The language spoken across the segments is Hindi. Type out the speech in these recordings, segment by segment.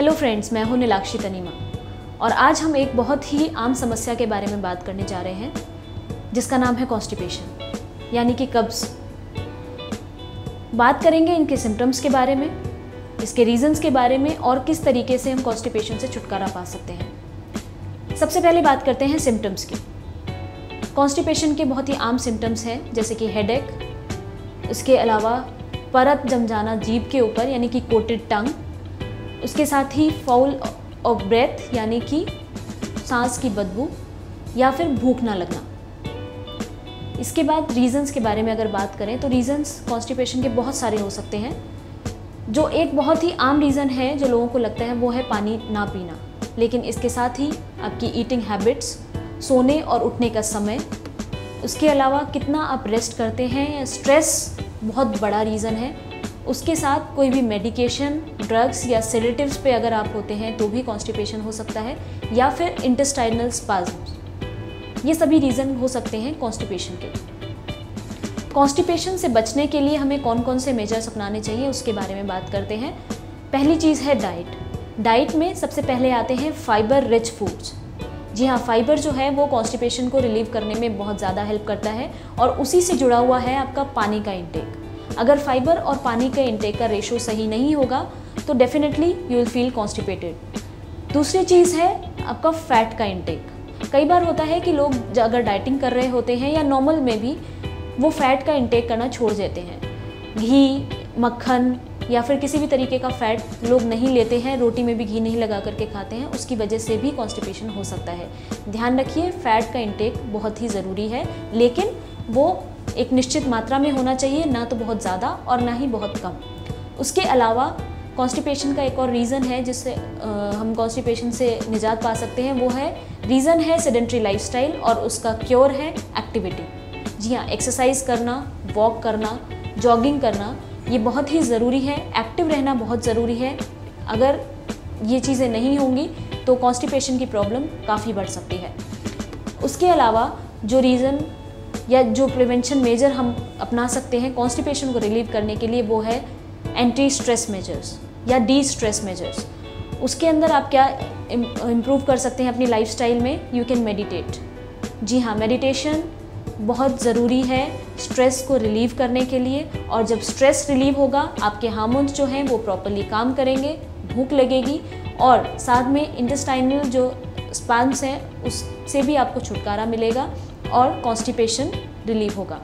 हेलो फ्रेंड्स, मैं हूं नीलाक्षी तनीमा और आज हम एक बहुत ही आम समस्या के बारे में बात करने जा रहे हैं जिसका नाम है कॉन्स्टिपेशन यानी कि कब्ज़। बात करेंगे इनके सिम्टम्स के बारे में, इसके रीजंस के बारे में और किस तरीके से हम कॉन्स्टिपेशन से छुटकारा पा सकते हैं। सबसे पहले बात करते हैं सिम्टम्स की। कॉन्स्टिपेशन के बहुत ही आम सिम्टम्स हैं जैसे कि हेडेक, इसके अलावा परत जम जाना जीभ के ऊपर यानी कि कोटेड टंग, उसके साथ ही फाउल ऑफ ब्रेथ यानी कि सांस की बदबू या फिर भूख ना लगना। इसके बाद रीजंस के बारे में अगर बात करें तो रीजंस कॉन्स्टिपेशन के बहुत सारे हो सकते हैं। जो एक बहुत ही आम रीज़न है जो लोगों को लगता है वो है पानी ना पीना, लेकिन इसके साथ ही आपकी ईटिंग हैबिट्स, सोने और उठने का समय, उसके अलावा कितना आप रेस्ट करते हैं, स्ट्रेस बहुत बड़ा रीज़न है। उसके साथ कोई भी मेडिकेशन, ड्रग्स या सेडेटिव्स पे अगर आप होते हैं तो भी कॉन्स्टिपेशन हो सकता है, या फिर इंटेस्टाइनल स्पाज्म। ये सभी रीज़न हो सकते हैं कॉन्स्टिपेशन के। कॉन्स्टिपेशन से बचने के लिए हमें कौन कौन से मेजर्स अपनाने चाहिए उसके बारे में बात करते हैं। पहली चीज़ है डाइट। डाइट में सबसे पहले आते हैं फाइबर रिच फूड्स। जी हाँ, फाइबर जो है वो कॉन्स्टिपेशन को रिलीव करने में बहुत ज़्यादा हेल्प करता है और उसी से जुड़ा हुआ है आपका पानी का इंटेक। अगर फाइबर और पानी के इंटेक का रेशो सही नहीं होगा तो definitely you will feel constipated. दूसरी चीज़ है आपका फैट का इंटेक। कई बार होता है कि लोग अगर डाइटिंग कर रहे होते हैं या नॉर्मल में भी वो फैट का इंटेक करना छोड़ देते हैं। घी, मक्खन या फिर किसी भी तरीके का फैट लोग नहीं लेते हैं, रोटी में भी घी नहीं लगा करके खाते हैं, उसकी वजह से भी कॉन्स्टिपेशन हो सकता है। ध्यान रखिए, फैट का इंटेक बहुत ही ज़रूरी है, लेकिन वो एक निश्चित मात्रा में होना चाहिए, ना तो बहुत ज़्यादा और ना ही बहुत कम। उसके अलावा कॉन्स्टिपेशन का एक और रीज़न है जिससे हम कॉन्स्टिपेशन से निजात पा सकते हैं, वो है रीज़न है सेडेंट्री लाइफस्टाइल और उसका क्योर है एक्टिविटी। जी हाँ, एक्सरसाइज करना, वॉक करना, जॉगिंग करना ये बहुत ही ज़रूरी है। एक्टिव रहना बहुत ज़रूरी है। अगर ये चीज़ें नहीं होंगी तो कॉन्स्टिपेशन की प्रॉब्लम काफ़ी बढ़ सकती है। उसके अलावा जो रीज़न या जो प्रिवेंशन मेजर हम अपना सकते हैं कॉन्स्टिपेशन को रिलीव करने के लिए वो है एंटी स्ट्रेस मेजर्स या डी स्ट्रेस मेजर्स। उसके अंदर आप क्या इम्प्रूव कर सकते हैं अपनी लाइफस्टाइल में? You can meditate. जी हाँ, मेडिटेशन बहुत ज़रूरी है स्ट्रेस को रिलीव करने के लिए, और जब स्ट्रेस रिलीव होगा आपके हार्मोन्स जो हैं वो प्रॉपरली काम करेंगे, भूख लगेगी और साथ में इंटेस्टाइनल जो स्पाज्म्स हैं उससे भी आपको छुटकारा मिलेगा और कॉन्स्टिपेशन रिलीव होगा।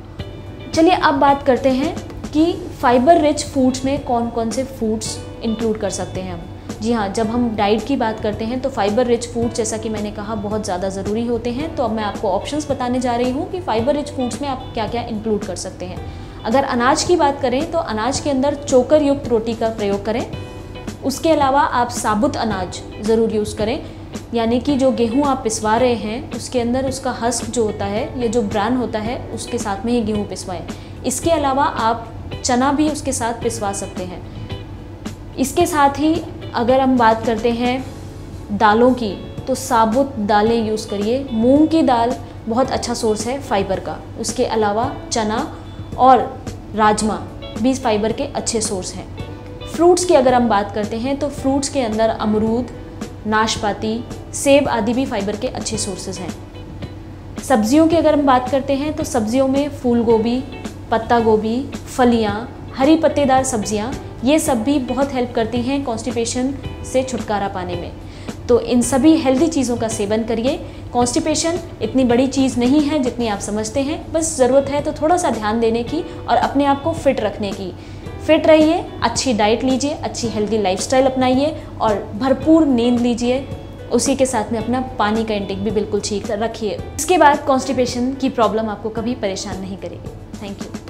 चलिए अब बात करते हैं कि फाइबर रिच फूड्स में कौन कौन से फूड्स इंक्लूड कर सकते हैं हम। जी हाँ, जब हम डाइट की बात करते हैं तो फाइबर रिच फूड्स जैसा कि मैंने कहा बहुत ज़्यादा ज़रूरी होते हैं। तो अब मैं आपको ऑप्शंस बताने जा रही हूँ कि फाइबर रिच फूड्स में आप क्या क्या इंक्लूड कर सकते हैं। अगर अनाज की बात करें तो अनाज के अंदर चोकर युक्त रोटी का प्रयोग करें। उसके अलावा आप साबुत अनाज ज़रूर यूज़ करें, यानी कि जो गेहूँ आप पिसवा रहे हैं उसके अंदर उसका हस्क जो होता है या जो ब्रान होता है उसके साथ में ही गेहूँ पिसवाएं। इसके अलावा आप चना भी उसके साथ पिसवा सकते हैं। इसके साथ ही अगर हम बात करते हैं दालों की तो साबुत दालें यूज़ करिए। मूंग की दाल बहुत अच्छा सोर्स है फाइबर का। उसके अलावा चना और राजमा भी फाइबर के अच्छे सोर्स हैं। फ्रूट्स की अगर हम बात करते हैं तो फ्रूट्स के अंदर अमरूद, नाशपाती, सेब आदि भी फाइबर के अच्छे सोर्सेज हैं। सब्जियों की अगर हम बात करते हैं तो सब्जियों में फूल गोभी, पत्ता गोभी, फलियाँ, हरी पत्तेदार सब्जियाँ, ये सब भी बहुत हेल्प करती हैं कॉन्स्टिपेशन से छुटकारा पाने में। तो इन सभी हेल्दी चीज़ों का सेवन करिए। कॉन्स्टिपेशन इतनी बड़ी चीज़ नहीं है जितनी आप समझते हैं, बस ज़रूरत है तो थोड़ा सा ध्यान देने की और अपने आप को फिट रखने की। फिट रहिए, अच्छी डाइट लीजिए, अच्छी हेल्दी लाइफस्टाइल अपनाइए और भरपूर नींद लीजिए। उसी के साथ में अपना पानी का इंटेक भी बिल्कुल ठीक रखिए। इसके बाद कॉन्स्टिपेशन की प्रॉब्लम आपको कभी परेशान नहीं करेगी। Thank you.